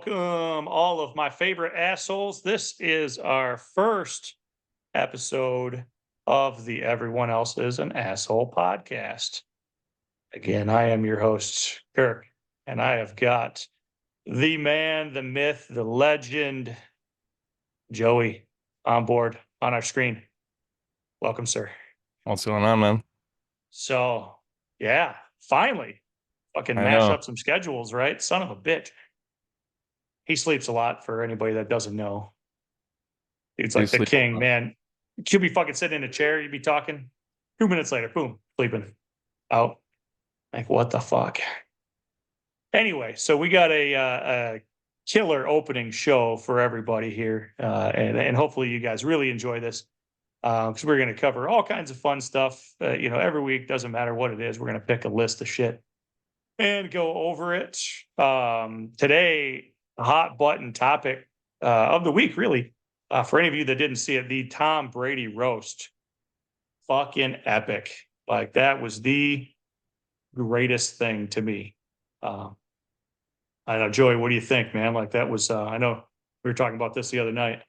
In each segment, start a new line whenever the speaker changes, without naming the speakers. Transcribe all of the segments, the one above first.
Welcome, all of my favorite assholes. This is our first episode of the Everyone Else is an Asshole podcast. Again, I am your host, Kirk, and I have got the man, the myth, the legend, Joey, on board on our screen. Welcome, sir.
What's going on, man?
So, yeah, finally, fucking
I
mash
know.
up some schedules, right? Son of a bitch. He sleeps a lot for anybody that doesn't know. Dude's
Do you
like the
sleep a
king,
lot?
man. You'd be fucking sitting in a chair, you'd be talking. 2 minutes later, boom, sleeping out. Like, what the fuck? Anyway, so we got a killer opening show for everybody here. And hopefully you guys really enjoy this because we're going to cover all kinds of fun stuff. Every week, doesn't matter what it is, we're going to pick a list of shit and go over it. Today, a hot button topic of the week, really. For any of you that didn't see it, the Tom Brady roast. Fucking epic. Like, that was the greatest thing to me. I know, Joey, what do you think, man? Like, that was, I know we were talking about this the other night.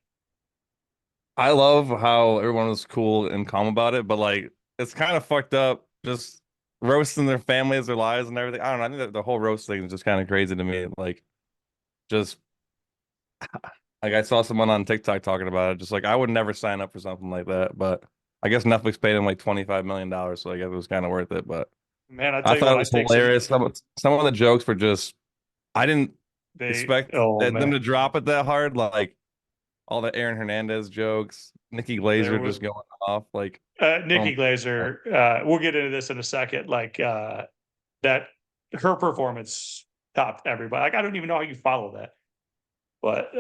I love how everyone was cool and calm about it, but like it's kind of fucked up just roasting their families, their lives, and everything. I don't know. I think that the whole roast thing is just kind of crazy to me. Like, just like I saw someone on TikTok talking about it, just like I would never sign up for something like that. But I guess Netflix paid him like $25 million, so I guess it was kind of worth it. But
Man, I
I
tell you
thought
what,
it
I
was
take some,
hilarious. Some of the jokes were just I didn't expect
oh,
them
man,
to drop it that hard. Like all the Aaron Hernandez jokes, Nikki
there
Glaser
was
just going off. Like, oh
Nikki
my God.
Glaser. We'll get into this in a second. Like, that her performance topped everybody. Like, I don't even know how you follow that. But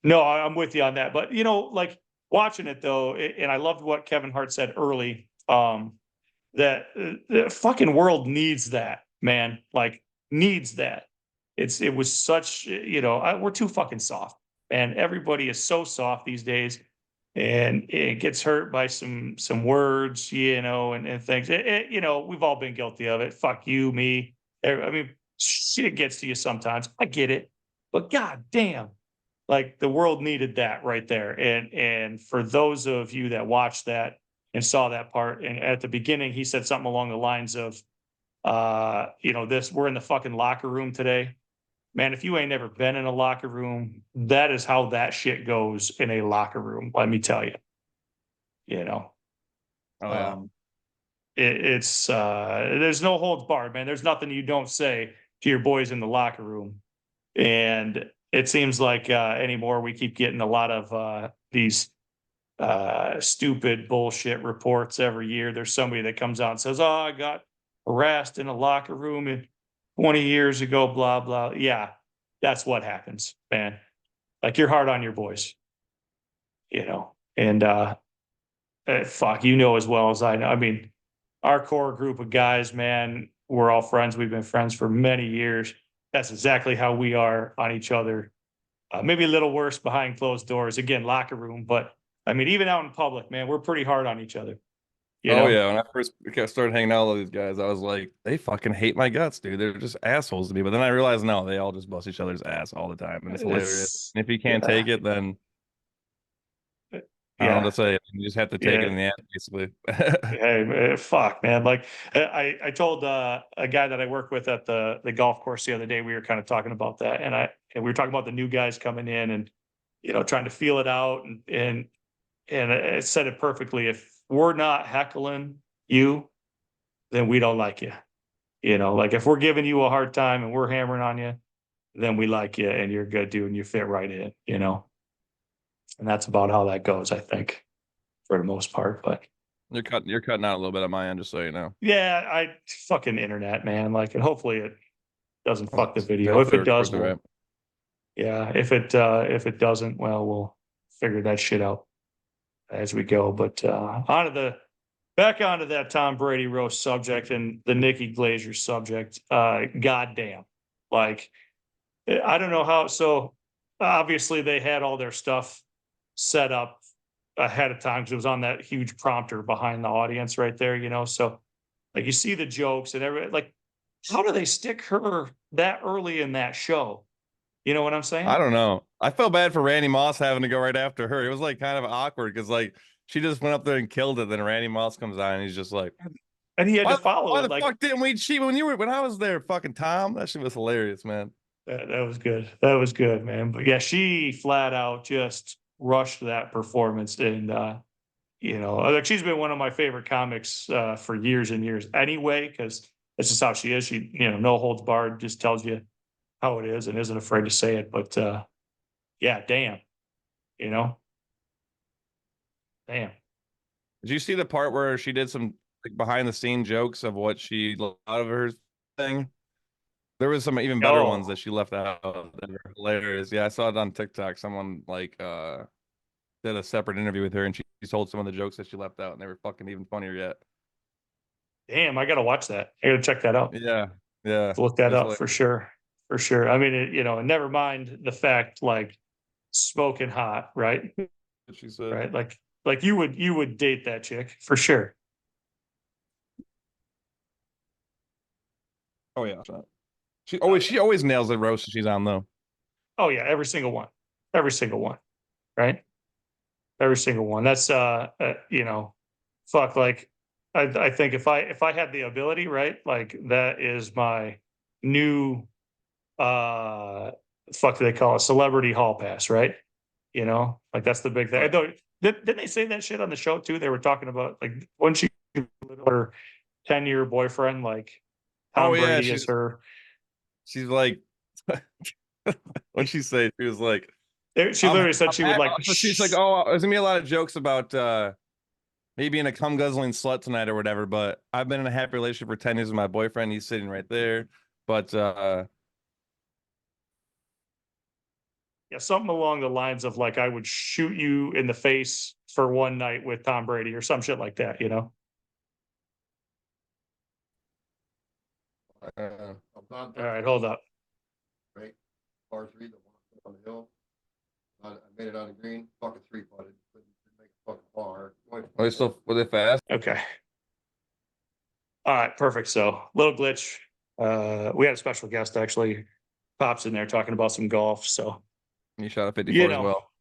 no, I'm with you on that. But like watching it though, and I loved what Kevin Hart said early. That the fucking world needs that, man. Like, needs that. It was such, we're too fucking soft, and everybody is so soft these days, and it gets hurt by some words, and things. We've all been guilty of it. Fuck you, me. I mean, shit gets to you sometimes. I get it, but god damn, like, the world needed that right there. And for those of you that watched that and saw that part, and at the beginning he said something along the lines of, this, we're in the fucking locker room today. Man, if you ain't never been in a locker room, that is how that shit goes in a locker room, let me tell you. You know,
Oh yeah.
um, it's there's no holds barred, man. There's nothing you don't say to your boys in the locker room. And it seems like anymore we keep getting a lot of these stupid bullshit reports every year. There's somebody that comes out and says, "Oh, I got harassed in a locker room 20 years ago." Blah blah. Yeah, that's what happens, man. Like, you're hard on your boys, and fuck, as well as I know. I mean, our core group of guys, man, we're all friends. We've been friends for many years. That's exactly how we are on each other. Maybe a little worse behind closed doors. Again, locker room, but I mean, even out in public, man, we're pretty hard on each other. You
Oh
know,
yeah. When I first started hanging out with these guys, I was like, they fucking hate my guts, dude. They're just assholes to me. But then I realized, no, they all just bust each other's ass all the time, and it's hilarious.
it's
And if you can't
yeah,
take it, then I don't know
yeah,
what to say. You just have to take it
yeah.
in the ass, basically.
Hey, fuck, man. Like, I told a guy that I work with at the golf course the other day. We were kind of talking about that, and we were talking about the new guys coming in, and trying to feel it out, and it said it perfectly. If we're not heckling you, then we don't like you. Like, if we're giving you a hard time and we're hammering on you, then we like you and you're good, dude, and you fit right in. And that's about how that goes, I think, for the most part. But
You're cutting out a little bit on my end, just so you know.
yeah, I fucking internet, man. Like, and hopefully it doesn't fuck the video. If
Hopefully
it
it
does,
records it
we'll
right.
yeah. If it doesn't, well, we'll figure that shit out as we go. But back onto that Tom Brady roast subject and the Nikki Glaser subject. Goddamn. Like, I don't know how. So obviously they had all their stuff set up ahead of time because it was on that huge prompter behind the audience right there. So, like, you see the jokes and everything. Like, how do they stick her that early in that show? You know what I'm saying?
I don't know. I felt bad for Randy Moss having to go right after her. It was like kind of awkward because like she just went up there and killed it. Then Randy Moss comes on and he's just like,
And he had to follow
why
it
the
like
fuck didn't we cheat when I was there, fucking Tom? That shit was hilarious, man.
that was good. That was good, man. But yeah, she flat out just rushed that performance. And like she's been one of my favorite comics for years and years anyway, because that's just how she is. She, no holds barred, just tells you how it is and isn't afraid to say it. But yeah, damn, you know, damn.
Did you see the part where she did some like behind the scene jokes of what she left out of her thing? There was some even better ones
Oh,
that she left out that were hilarious. Yeah, I saw it on TikTok. Someone like did a separate interview with her and she told some of the jokes that she left out and they were fucking even funnier yet.
damn, I gotta watch that. I gotta check that out.
Yeah, yeah.
Look
It
that
was
up
like
for sure. For sure. I mean, and never mind the fact like smoking hot, right?
what she said.
Right. Like you would date that chick for sure.
Oh yeah.
Oh
She
yeah.
always nails the roast she's on though.
Oh yeah. Every single one. Every single one. Right. Every single one. That's fuck like I think if I had the ability, right, like that is my new fuck do they call it celebrity hall pass, right? Like that's the big thing.
Oh,
I
yeah.
don't didn't they say that shit on the show too? They were talking about like when she her 10-year boyfriend, like
Oh
Tom
yeah,
Brady is her.
she's like what'd she say? She was like,
She literally said
I'm
she would
ha-"
like
so she's like, oh, there's gonna be a lot of jokes about me being a cum guzzling slut tonight or whatever, but I've been in a happy relationship for 10 years with my boyfriend. He's sitting right there. But
yeah, something along the lines of like I would shoot you in the face for one night with Tom Brady or some shit like that.
I'm not
All
done
right, hold up.
right? Par three, the one on the hill. I made it on the green, fucking three putted, couldn't make a fucking par.
are they still were they fast?
Okay. All right, perfect. So little glitch. We had a special guest actually pops in there talking about some golf. So
He shot a
you
54 as
know,
well.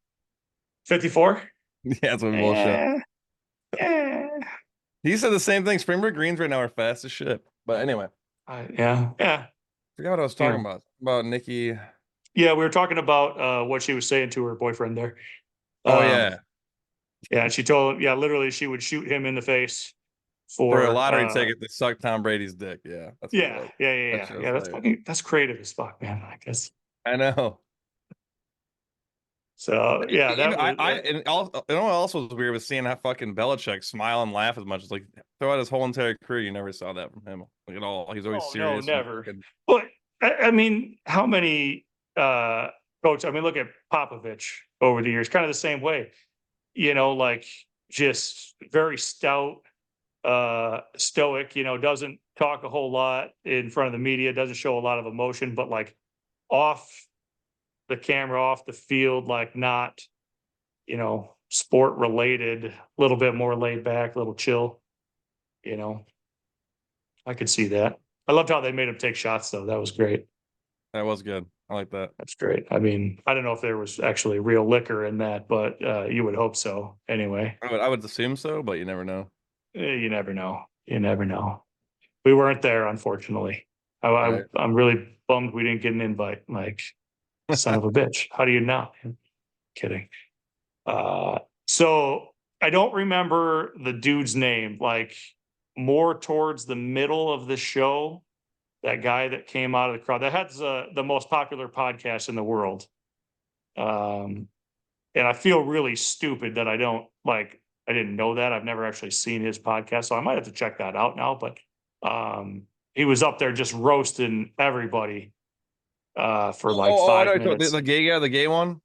54.
Yeah, that's what we both shot.
Eh, eh.
He said the same thing. Springboard greens right now are fast as shit. But anyway,
Yeah, yeah,
forgot what I was talking
yeah.
about. About Nikki.
Yeah, we were talking about what she was saying to her boyfriend there.
Oh
Um,
yeah.
yeah, she told him, yeah, literally she would shoot him in the face
For a
for
lottery ticket to suck Tom Brady's dick. Yeah, that's what it
yeah,
was.
yeah, yeah,
That
yeah.
shit was
Yeah,
hilarious.
that's creative as fuck, man. I guess.
I know.
So yeah, that
Even
was
and also, you know what else was weird was seeing how fucking Belichick smile and laugh as much as like throughout his whole entire career. You never saw that from him like at all. He's always
oh no,
serious and
never.
fucking.
But I mean, how many coach? I mean, look at Popovich over the years, kind of the same way. Like just very stout, stoic. Doesn't talk a whole lot in front of the media, doesn't show a lot of emotion, but like off the camera, off the field, like not sport related, a little bit more laid back, a little chill. You know, I could see that. I loved how they made him take shots, though. That was great.
That was good. I like that.
That's great. I mean, I don't know if there was actually real liquor in that, but you would hope so. Anyway,
I would assume so, but you never know.
you never know. You never know. We weren't there, unfortunately.
Right.
I'm really bummed we didn't get an invite. Like, son of a bitch. How do you know? Kidding. So I don't remember the dude's name. Like, more towards the middle of the show, that guy that came out of the crowd that has the most popular podcast in the world. Um, and I feel really stupid that I didn't know that. I've never actually seen his podcast, so I might have to check that out now. But he was up there just roasting everybody for like
I
five
know
minutes.
the gay guy, the gay one.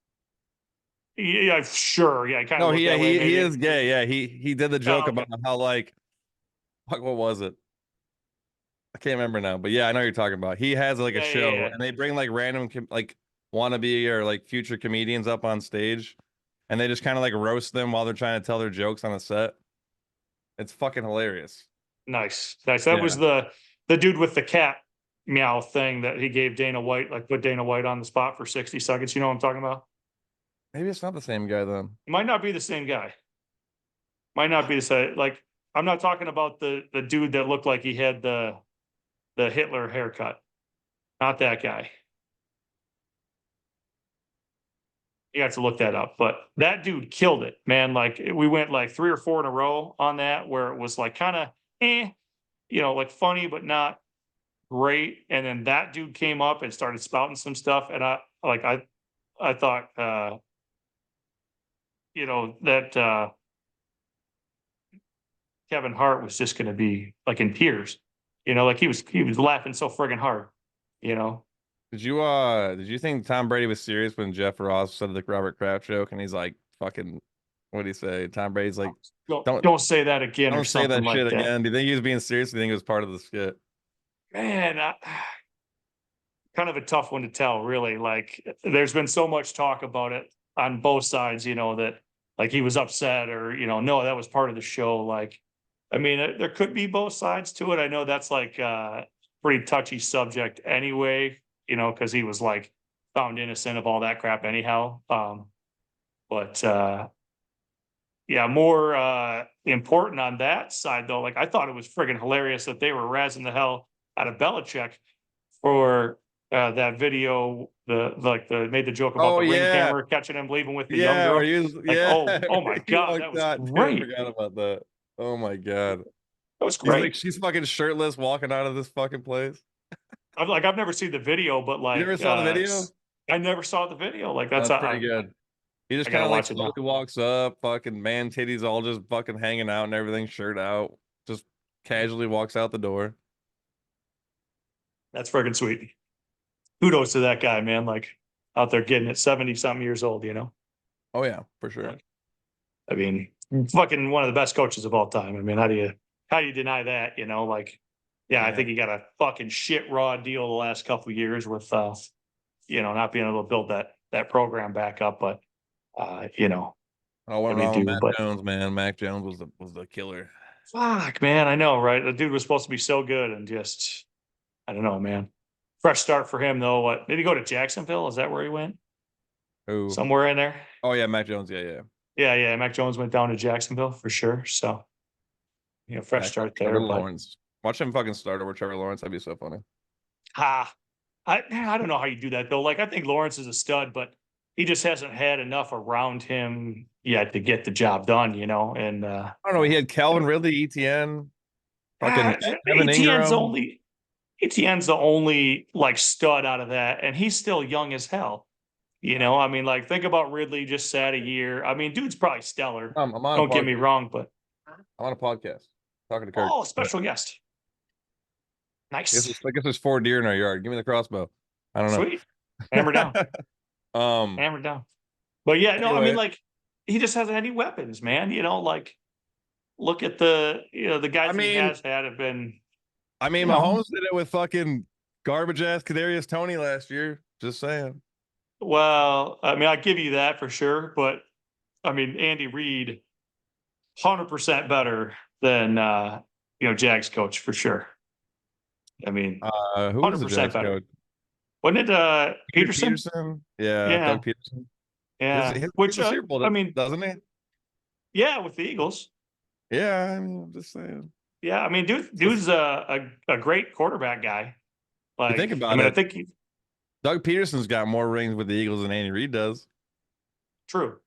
Yeah, sure. Yeah, it kind of
No,
looked that way,
he
maybe.
is gay. Yeah, he did the
Oh,
joke
okay.
about how like what was it? I can't remember now, but yeah, I know what you're talking about. He has like a
Yeah, yeah,
show,
yeah.
and they bring like random like wannabe or like future comedians up on stage, and they just kind of like roast them while they're trying to tell their jokes on a set. It's fucking hilarious.
Nice, nice. That was
Yeah.
the dude with the cat meow thing that he gave Dana White, like put Dana White on the spot for 60 seconds. You know what I'm talking about?
Maybe it's not the same guy then.
It might not be the same guy. Might not be the same. Like, I'm not talking about the dude that looked like he had the Hitler haircut. Not that guy. You have to look that up, but that dude killed it, man. Like, we went like 3 or 4 in a row on that where it was like kind of like funny but not great. And then that dude came up and started spouting some stuff, and I thought that Kevin Hart was just going to be like in tears, like he was laughing so friggin' hard, you know.
Did you think Tom Brady was serious when Jeff Ross said the Robert Kraft joke and he's like fucking what did he say? Tom Brady's like don't
Don't say that again or
don't say
something
that
like
shit
that.
again. Do you think he was being serious? Do you think it was part of the skit?
Man, kind of a tough one to tell, really. Like, there's been so much talk about it on both sides, that like he was upset or, no, that was part of the show. Like, I mean, there could be both sides to it. I know that's like pretty touchy subject anyway, because he was like found innocent of all that crap anyhow. But yeah, more important on that side though. Like, I thought it was friggin' hilarious that they were razzing the hell out of Belichick for that video. Made the joke about
Oh
the ring
yeah.
camera catching him leaving with the young
Yeah,
girl.
where he was,
Like,
yeah,
oh my
he
god, that
walked
was
out too. I
great.
forgot about that. Oh my god.
That was
He's like
great.
she's fucking shirtless walking out of this fucking place.
I've never seen the video, but
You never
like
saw the video?
I never saw the video. Like,
Oh,
that's
that's pretty
I
good. He just
I
kind
gotta
of like
watch it now.
slowly walks up, fucking man titties all just fucking hanging out and everything, shirt out, just casually walks out the door.
That's friggin' sweet. Kudos to that guy, man. Like, out there getting it, 70 something years old.
Oh yeah, for sure.
Like, I mean, fucking one of the best coaches of all time. I mean, how do you deny that? Like, yeah, I
Yeah.
think he got a fucking shit raw deal the last couple of years with not being able to build that program back up. But
Oh, what
what do you
wrong with
do?
Mac
But
Jones, man? Mac Jones was the killer.
fuck, man, I know, right? The dude was supposed to be so good, and just I don't know, man. Fresh start for him though. What did he go to Jacksonville? Is that where he went?
Who?
Somewhere in there?
Oh yeah, Mac Jones. Yeah, yeah.
Yeah. Mac Jones went down to Jacksonville for sure. So fresh
Back to
start
Trevor
there. But
Lawrence. Watch him fucking start over Trevor Lawrence. That'd be so funny.
ha, I don't know how you do that though. Like, I think Lawrence is a stud, but he just hasn't had enough around him yet to get the job done. And
I don't know. He had Calvin Ridley, ETN, fucking Evan
ETN's
Ingram.
only ETN's the only like stud out of that, and he's still young as hell. I mean, like, think about Ridley, just sat a year. I mean, dude's probably stellar.
I'm on a
Don't get me
podcast.
wrong, but
I'm on a podcast talking to Kirk.
special guest. Nice.
I guess there's 4 deer in our yard. Give me the crossbow. I don't know.
Sweet. Hammer down.
Um.
Hammer down. But yeah, no, I mean,
Anyway,
like, he just hasn't any weapons, man. Like, look at the the guys he has had have been.
Mahomes did it with fucking garbage ass Kadarius Toney last year. Just saying.
Well, I mean, I give you that for sure, but I mean, Andy Reid, 100% better than Jags coach for sure. I mean,
Who was the
100%
Jags
better.
coach?
Wasn't it Peterson?
Peterson? Yeah,
Yeah,
Doug Peterson.
yeah.
He
Which
the Super Bowl,
I mean,
doesn't he?
yeah, with the Eagles.
Yeah, I'm just saying.
Yeah, I mean, dude's a great quarterback guy.
You think
Like, I
about
mean, I
it,
think
Doug Peterson's got more rings with the Eagles than Andy Reid does.
true.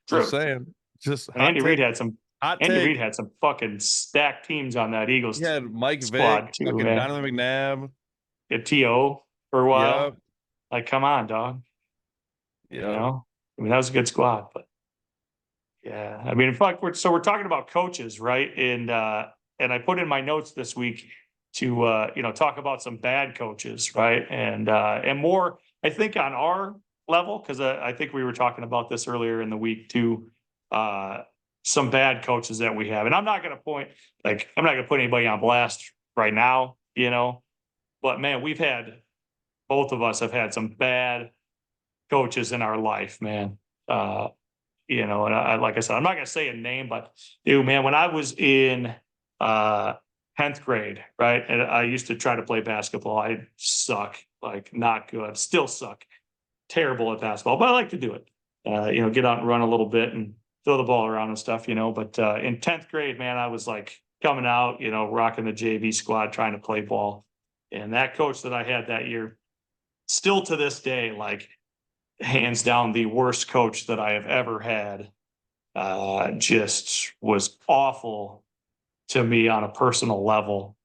Just saying. Just
And Andy Reid had some.
Hot
Andy
take.
Reid had some fucking stacked teams on that Eagles
He had Mike
squad
Vick,
too,
fucking
man.
Donovan McNabb.
At To for a while.
Yep.
Like, come on, dog.
Yep.
I mean, that was a good squad, but yeah, I mean, fuck. We're talking about coaches, right? And I put in my notes this week to talk about some bad coaches, right? And more, I think, on our level, because I think we were talking about this earlier in the week too. Some bad coaches that we have, and I'm not going to put anybody on blast right now, but man, both of us have had some bad coaches in our life, man. And like I said, I'm not going to say a name, but dude, man, when I was in 10th grade, right? And I used to try to play basketball. I suck, like not good, still suck, terrible at basketball, but I like to do it. Get out and run a little bit and throw the ball around and stuff, But in 10th grade, man, I was like coming out, rocking the JV squad, trying to play ball. And that coach that I had that year, still to this day, like hands down the worst coach that I have ever had, just was awful to me on a personal level.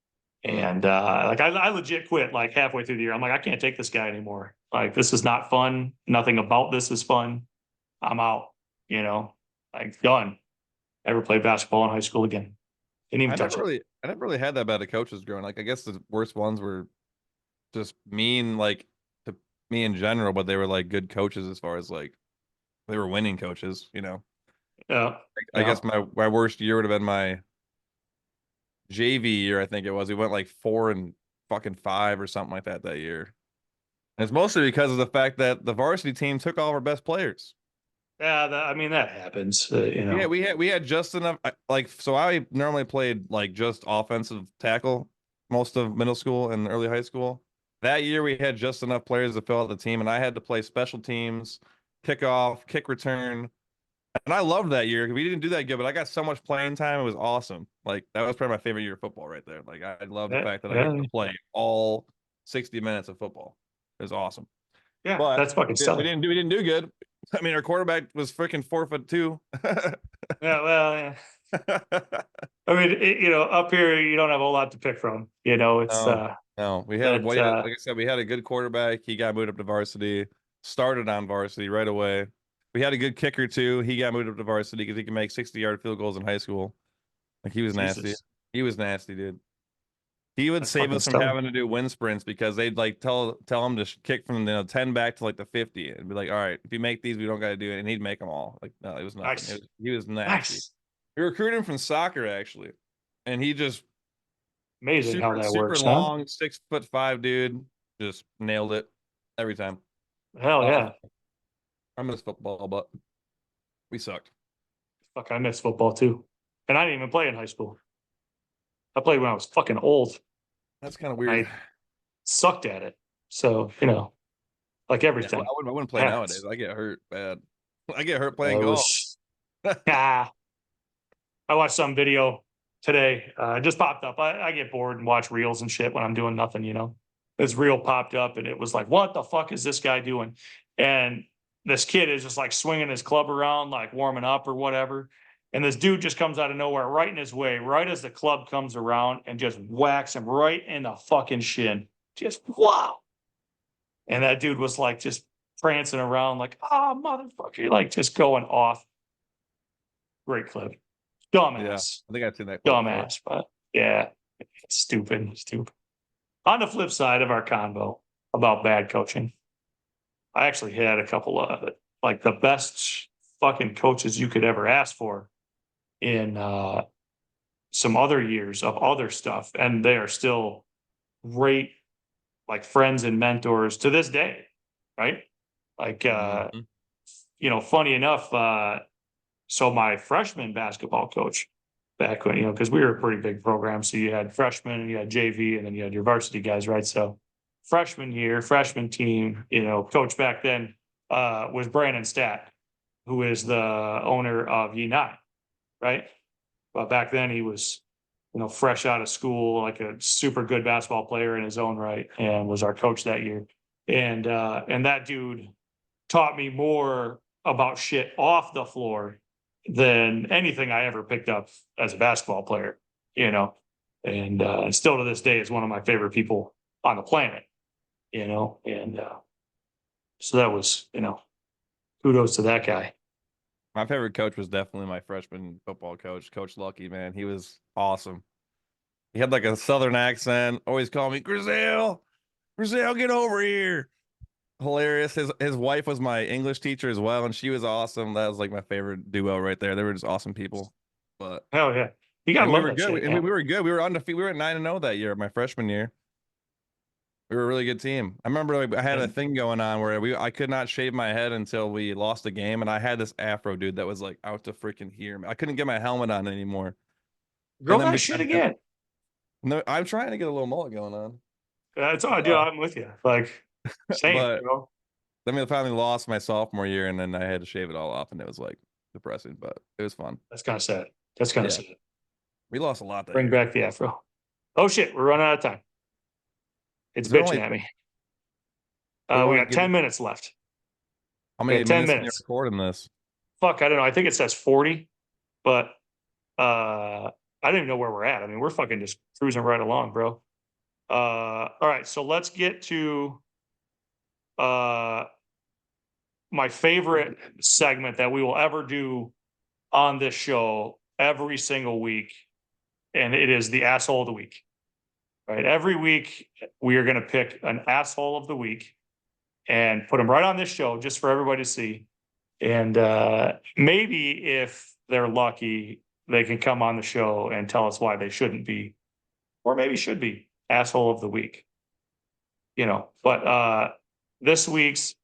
And like I legit quit like halfway through the year. I'm like, I can't take this guy anymore. Like, this is not fun. Nothing about this is fun. I'm out, like done. Never played basketball in high school again. Didn't even touch it.
I never really had that bad of coaches growing. Like, I guess the worst ones were just mean, like to me in general, but they were like good coaches as far as like they were winning coaches.
Yeah.
I guess my worst year would have been my JV year. I think it was. We went like 4-5 or something like that year. And it's mostly because of the fact that the varsity team took all of our best players.
Yeah, that happens.
Yeah, we had just enough. So I normally played like just offensive tackle most of middle school and early high school. That year we had just enough players to fill out the team, and I had to play special teams, kickoff, kick return, and I loved that year because we didn't do that good, but I got so much playing time. It was awesome. Like, that was probably my favorite year of football right there. Like, I love the fact that I got to play all 60 minutes of football. It was awesome.
Yeah,
but
that's fucking stuff.
We didn't do good. I mean, our quarterback was freaking 4'2".
Yeah, well, yeah. I mean, up here you don't have a whole lot to pick from. It's
no. We had like I said, we had a good quarterback. He got moved up to varsity, started on varsity right away. We had a good kicker too. He got moved up to varsity because he could make 60-yard field goals in high school. Like, he was nasty. He was nasty, dude. He would save us from having to do wind sprints because they'd like tell him to kick from 10 back to like the 50 and be like, all right, if you make these, we don't got to do it. And he'd make them all. Like, no, it was nothing.
Nice.
He was nasty.
Nice.
We recruited him from soccer actually, and he just
amazing how that
super
works.
Long,
huh?
6'5" dude, just nailed it every time.
Hell yeah.
I miss football, but we sucked.
Fuck, I miss football too, and I didn't even play in high school. I played when I was fucking old.
That's kind of weird.
I sucked at it. So, like everything.
Yeah, I wouldn't play nowadays. I get hurt bad. I get hurt playing golf.
I watched some video today. It just popped up. I get bored and watch reels and shit when I'm doing nothing. This reel popped up and it was like, what the fuck is this guy doing? And this kid is just like swinging his club around, like warming up or whatever. And this dude just comes out of nowhere, right in his way, right as the club comes around, and just whacks him right in the fucking shin. Just wow. And that dude was like just prancing around like, motherfucker, like just going off. Great clip. Dumbass.
Yeah, I think I've seen that.
Dumbass, but yeah, stupid. On the flip side of our convo about bad coaching, I actually had a couple of like the best fucking coaches you could ever ask for in some other years of other stuff, and they are still great, like friends and mentors to this day, right? Like, funny enough, so my freshman basketball coach back when, because we were a pretty big program, so you had freshmen and you had JV and then you had your varsity guys, right? So freshman team, coach back then was Brandon Stat, who is the owner of EEIA, right? But back then he was, fresh out of school, like a super good basketball player in his own right, and was our coach that year. And that dude taught me more about shit off the floor than anything I ever picked up as a basketball player, and still to this day is one of my favorite people on the planet, and so that was, kudos to that guy.
My favorite coach was definitely my freshman football coach, Coach Lucky, man. He was awesome. He had like a Southern accent, always called me, Grizel, get over here. Hilarious. His wife was my English teacher as well, and she was awesome. That was like my favorite duo right there. They were just awesome people. But
hell yeah, you gotta love that shit.
We were good. We were undefeated. We were at 9-0 that year, my freshman year. We were a really good team. I remember I had a thing going on where I could not shave my head until we lost the game, and I had this afro, dude, that was like out to freaking here. I couldn't get my helmet on anymore.
Grow that shit again.
No, I'm trying to get a little mullet going on.
That's all I do. I'm with you. Like, same,
But
bro.
I mean, I finally lost my sophomore year, and then I had to shave it all off, and it was like depressing, but it was fun.
That's kind of sad. That's kind of
Yeah,
sad.
we lost a lot that
Bring
year.
back the afro. Oh shit, we're running out of time. It's
Is there
bitching
only
at me.
we
We
only
got
give
10 minutes left.
how
We
many
got 10
minutes can you
minutes.
record in this?
Fuck, I don't know. I think it says 40, but I don't even know where we're at. I mean, we're fucking just cruising right along, bro. All right, so let's get to my favorite segment that we will ever do on this show every single week, and it is the asshole of the week. Right, every week we are going to pick an asshole of the week and put them right on this show just for everybody to see. And maybe if they're lucky, they can come on the show and tell us why they shouldn't be, or maybe should be asshole of the week. But this week's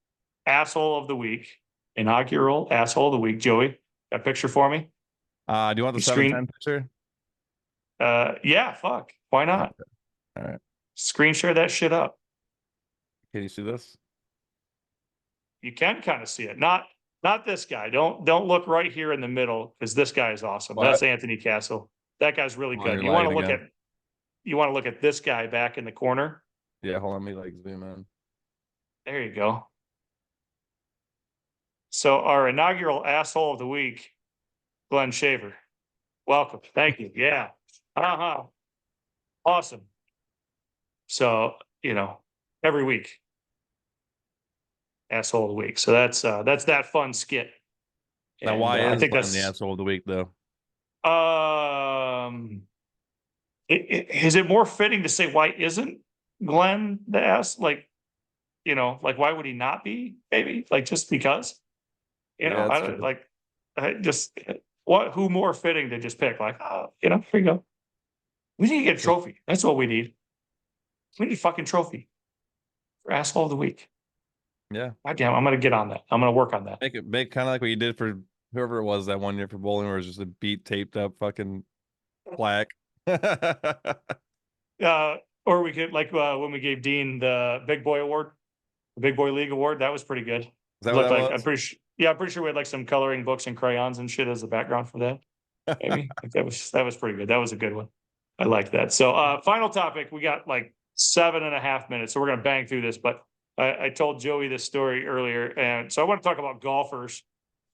asshole of the week, inaugural asshole of the week, Joey, got a picture for me?
Do you want the
You
710
screen?
picture?
Yeah, fuck. Why not?
All right.
Screen share that shit up.
Can you see this?
You can kind of see it. Not this guy. Don't look right here in the middle because this guy is awesome.
What?
That's Anthony Castle. That guy's really
Oh,
good.
you're
You want to
lagging
look
again.
at this guy back in the corner.
Yeah, hold on, let me like zoom in.
There you go. So our inaugural asshole of the week, Glenn Shaver. Welcome. Thank you. Yeah. Uh-huh. Awesome. So, every week. Asshole of the week. So that's that fun skit.
Now,
And
why
I
is
think
Glenn the
that's
asshole of the week though?
is it more fitting to say why isn't Glenn the ass? Like, like why would he not be? Maybe like just because,
Yeah,
I
that's
don't
true.
like I just who more fitting to just pick like, here you go. We need to get a trophy. That's what we need. We need a fucking trophy for asshole of the week.
Yeah,
God damn, I'm gonna get on that. I'm gonna work on that.
make it big, kind of like what you did for whoever it was that one year for bowling, where it was just a beat taped up fucking plaque.
Uh, or we could like when we gave Dean the Big Boy Award, the Big Boy League Award. That was pretty good.
Is that
It
what
looked
that
like
was?
I'm pretty sure we had like some coloring books and crayons and shit as the background for that. Maybe like that was pretty good. That was a good one. I like that. So final topic. We got like 7.5 minutes, so we're gonna bang through this. But I told Joey this story earlier, and so I want to talk about golfers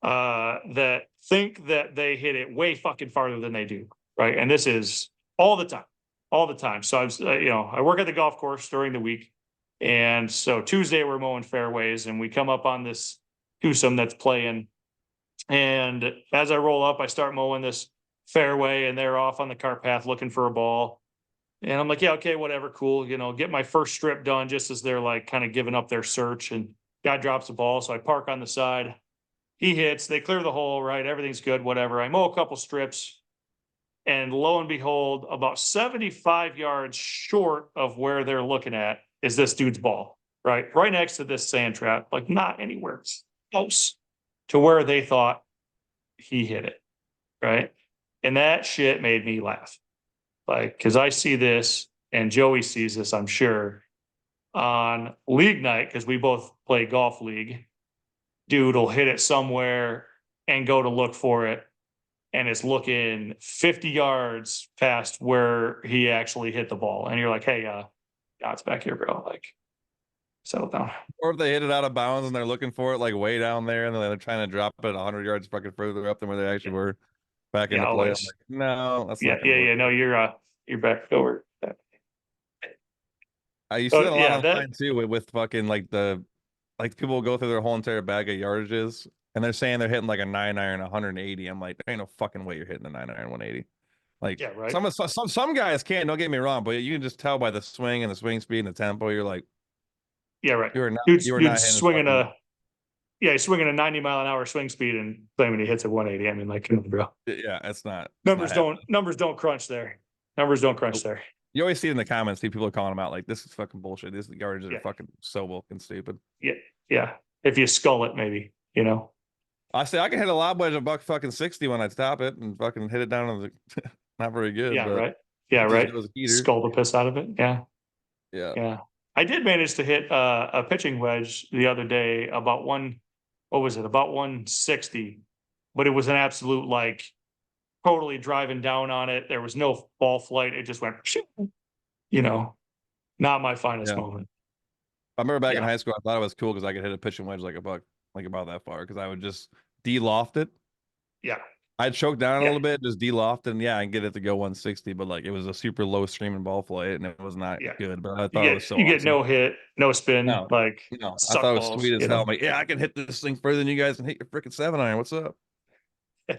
that think that they hit it way fucking farther than they do, right? And this is all the time, all the time. So I was, I work at the golf course during the week, and so Tuesday we're mowing fairways, and we come up on this twosome that's playing. And as I roll up, I start mowing this fairway, and they're off on the cart path looking for a ball. And I'm like, yeah, okay, whatever, cool. Get my first strip done just as they're like kind of giving up their search. And guy drops the ball. So I park on the side. He hits, they clear the hole, right? Everything's good, whatever. I mow a couple strips. And lo and behold, about 75 yards short of where they're looking at is this dude's ball, right? Right next to this sand trap, like not anywhere close to where they thought he hit it, right? And that shit made me laugh. Like, because I see this and Joey sees this, I'm sure, on league night, because we both play golf league. Dude will hit it somewhere and go to look for it. And it's looking 50 yards past where he actually hit the ball. And you're like, hey, yeah, it's back here, bro. Like, settle down.
Or if they hit it out of bounds and they're looking for it like way down there, and then they're trying to drop it 100 yards fucking further up than where they actually were back into play. I'm
Always.
like, no, that's
Yeah,
not gonna work.
No, you're back over.
You see
So
that a lot
yeah, that
online too with fucking like people will go through their whole entire bag of yardages and they're saying they're hitting like a 9-iron 180. I'm like, there ain't no fucking way you're hitting a 9-iron 180. Like
yeah, right.
some guys can, don't get me wrong, but you can just tell by the swing and the swing speed and the tempo. You're like,
Yeah, right.
you are not
Dude's
hitting this
swinging
fucking,
he's swinging a 90-mile-an-hour swing speed and claiming he hits at 180. I mean, like, come on, bro.
yeah, it's not
Numbers don't crunch there. Numbers don't crunch
Nope.
there.
You always see it in the comments, see people are calling them out like, this is fucking bullshit. These yardages
Yeah.
are fucking so fucking stupid.
Yeah. If you skull it, maybe,
I say I can hit a lob wedge a buck fucking 60 when I stop it and fucking hit it down on the not very good,
Yeah,
but
right. Yeah, right.
It was a heater.
Skull the piss out of it. Yeah.
Yeah.
Yeah. I did manage to hit a pitching wedge the other day about what was it? About 160. But it was an absolute like totally driving down on it. There was no ball flight. It just went, you know, not my finest
Yeah.
moment.
I remember back in
Yeah.
high school, I thought it was cool because I could hit a pitching wedge like a buck, like about that far, because I would just de-loft it.
Yeah.
I'd choke down a
Yeah.
little bit, just de-loft, and yeah, I can get it to go 160, but like it was a super low streaming ball flight, and it was not
Yeah.
good. But I
You
thought it was so
get
awesome.
no hit, no spin,
No,
like
I
suck
thought it was
balls,
sweet as
you
hell.
know?
I'm like, yeah, I can hit this thing further than you guys and hit your freaking 7-iron. What's up?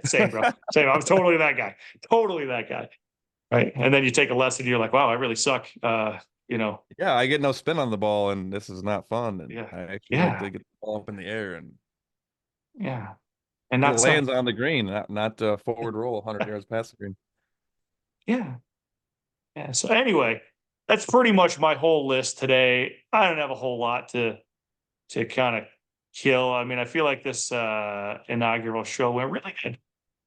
Same, bro. Same. I'm totally that guy. Totally that guy. Right. And then you take a lesson, you're like, wow, I really suck. You know.
Yeah, I get no spin on the ball, and this is not fun. And
Yeah.
I actually like to get the ball up in the air, and
Yeah. And
it
not suck.
lands on the green, not forward roll 100 yards past the green.
Yeah. Yeah. So anyway, that's pretty much my whole list today. I don't have a whole lot to kind of kill. I mean, I feel like this inaugural show went really good.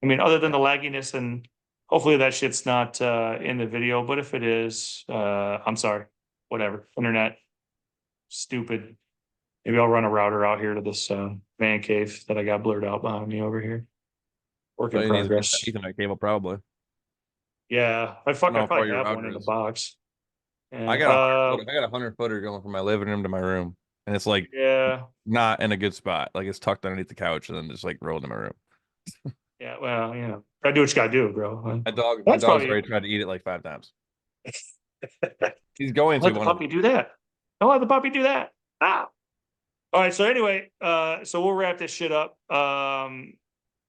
I mean, other than the lagginess, and hopefully that shit's not in the video, but if it is, I'm sorry. Whatever. Internet. Stupid. Maybe I'll run a router out here to this man cave that I got blurred out behind me over here. Work in
So you need
progress.
Ethernet cable, probably.
Yeah, I
know how far
probably
your
have one
router
in the
is.
box.
I got a 100-footer going from my living room to my room, and it's like
yeah,
not in a good spot. Like it's tucked underneath the couch, and then just like rolled in my room.
yeah. Well, you know, gotta do what you gotta do, bro.
My
That's
dog's
probably
already tried to eat it like 5 times. He's going to
let the
one of
puppy do that. Don't let the puppy do that. Ah. All right. So anyway, so we'll wrap this shit up.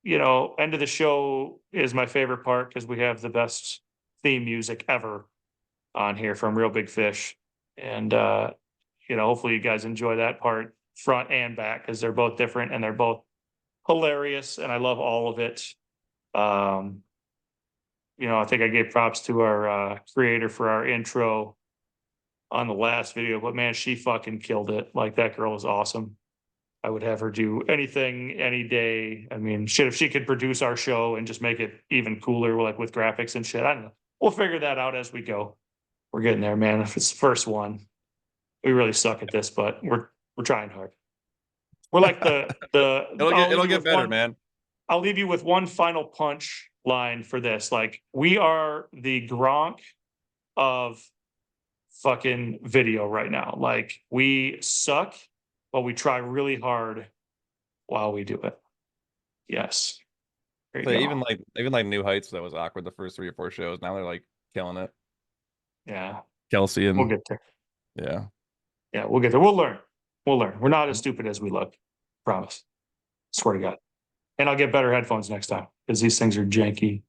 You know, end of the show is my favorite part because we have the best theme music ever on here from Real Big Fish. And you know, hopefully you guys enjoy that part front and back because they're both different and they're both hilarious and I love all of it. You know, I think I gave props to our creator for our intro on the last video, but man, she fucking killed it. Like that girl is awesome. I would have her do anything any day. I mean, shit, if she could produce our show and just make it even cooler, like with graphics and shit, I don't know. We'll figure that out as we go. We're getting there, man. If it's the first one, we really suck at this, but we're trying hard. We're like
it'll get better, man.
I'll leave you with one final punch line for this. Like, we are the Gronk of fucking video right now. Like, we suck, but we try really hard while we do it. Yes. There you
So
go.
even like New Heights, that was awkward the first 3 or 4 shows. Now they're like killing it.
Yeah.
Kelsey and
We'll get there.
yeah.
Yeah, we'll get there. We'll learn. We'll learn. We're not as stupid as we look. Promise. Swear to God. And I'll get better headphones next time because these things are janky.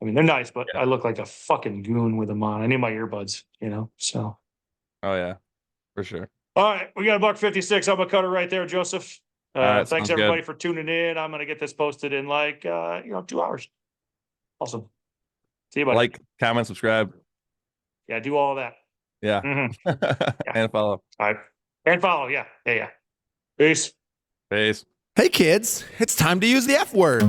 I mean, they're nice, but I look like a fucking goon with them on. I need my earbuds, you know? So.
Oh yeah, for sure.
All right. We got $1.56. I'm going to cut it right there, Joseph.
All right,
Thanks
sounds
everybody
good.
for tuning in. I'm going to get this posted in like, 2 hours. Awesome. See you, buddy.
Like, comment, subscribe.
Yeah, do all of that.
Yeah.
Mhm.
And follow.
All right. And follow. Yeah. Yeah. Peace.
Peace.
Hey kids, it's time to use the F word.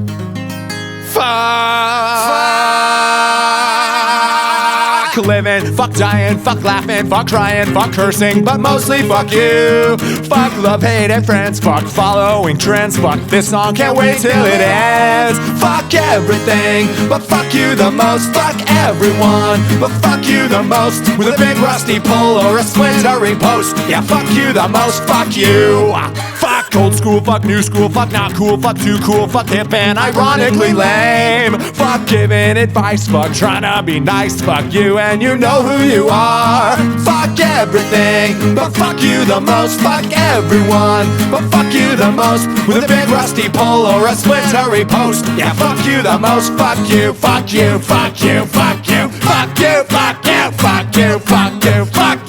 Fuck living, fuck dying, fuck laughing, fuck crying, fuck cursing, but mostly fuck you. Fuck love, hate, and friends, fuck following trends, fuck this song, can't wait till it ends. Fuck everything, but fuck you the most. Fuck everyone, but fuck you the most. With a big rusty pole or a splintering post. Yeah, fuck you the most, fuck you. Fuck old school, fuck new school, fuck not cool, fuck too cool, fuck hip and ironically lame. Fuck giving advice, fuck trying to be nice, fuck you and you know who you are. Fuck everything, but fuck you the most. Fuck everyone, but fuck you the most. With a big rusty pole or a splintery post. Yeah, fuck you the most. Fuck you, fuck you, fuck you, fuck you, fuck you, fuck you, fuck you, fuck you, fuck you.